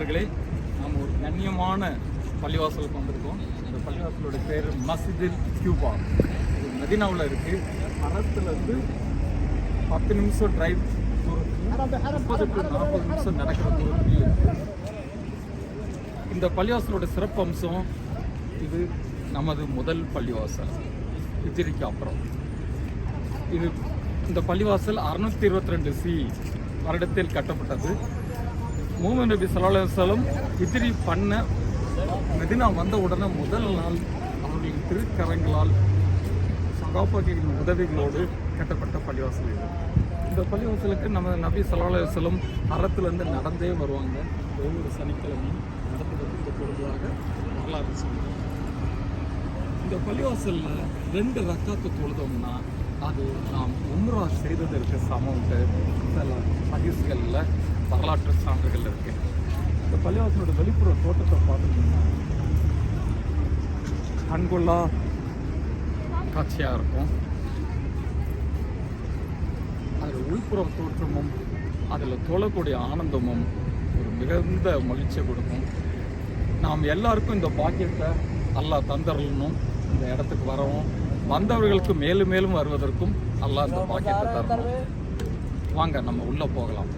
சகோதரர்களே, நாம் ஒரு கண்ணியமான பள்ளிவாசலுக்கு வந்திருக்கோம். இந்த பள்ளிவாசலோட பேர் மஸ்ஜித் கியூபா. இது மதீனாவில் இருக்குது. அரத்துலேருந்து 10 நிமிஷம் டிரைவ் தூரத்துலையும் 30 to 40 நிமிஷம் நடக்கிற தூரத்துலையும் இருக்குது. இந்த பள்ளிவாசலோட சிறப்பு அம்சம், இது நமது முதல் பள்ளிவாசல் ஹிஜ்ரிக்கு அப்புறம். இந்த பள்ளிவாசல் 622 CE வருடத்தில் கட்டப்பட்டது. முஹம்மது நபி ஸல்லல்லாஹு அலைஹி வஸல்லம் ஹிஜ்ரி பண்ண மதீனா வந்த உடனே முதல் நாள் அவர்களின் திருக்கரங்களால் சகாபாக்களின் உதவிகளோடு கட்டப்பட்ட பள்ளிவாசல் இது. இந்த பள்ளிவாசலுக்கு நம்ம நபி ஸல்லல்லாஹு அலைஹி வஸல்லம் அறத்துலேருந்து நடந்தே வருவாங்க. ஒவ்வொரு சனிக்கிழமையும் நடப்பதற்கு இந்த பொருளாக வரலாறு சொல்லுவாங்க. இந்த பள்ளிவாசலில் 2 ரக்காத்து தொழுதோம்னா அது நாம் உம்ரா செய்ததற்கு சமம்ட்டு சில ஹதீஸ்களில் வரலாற்று சான்றுகள் இருக்கு. இந்த பள்ளிவாசலோட வெளிப்புற தோட்டத்தை பார்த்துட்டோம்னா கண்கொள்ளா காட்சியாக இருக்கும். அதில் உள்புறம் தோற்றமும் அதில் தொழக்கூடிய ஆனந்தமும் ஒரு மிகுந்த மகிழ்ச்சியை கொடுக்கும். நாம் எல்லாருக்கும் இந்த பாக்கியத்தை அல்லாஹ் தந்தரணும். இந்த இடத்துக்கு வரவும், வந்தவர்களுக்கு மேலும் மேலும் வருவதற்கும் அல்லாஹ் இந்த பாக்கியத்தை தரணும். வாங்க நம்ம உள்ளே போகலாம்.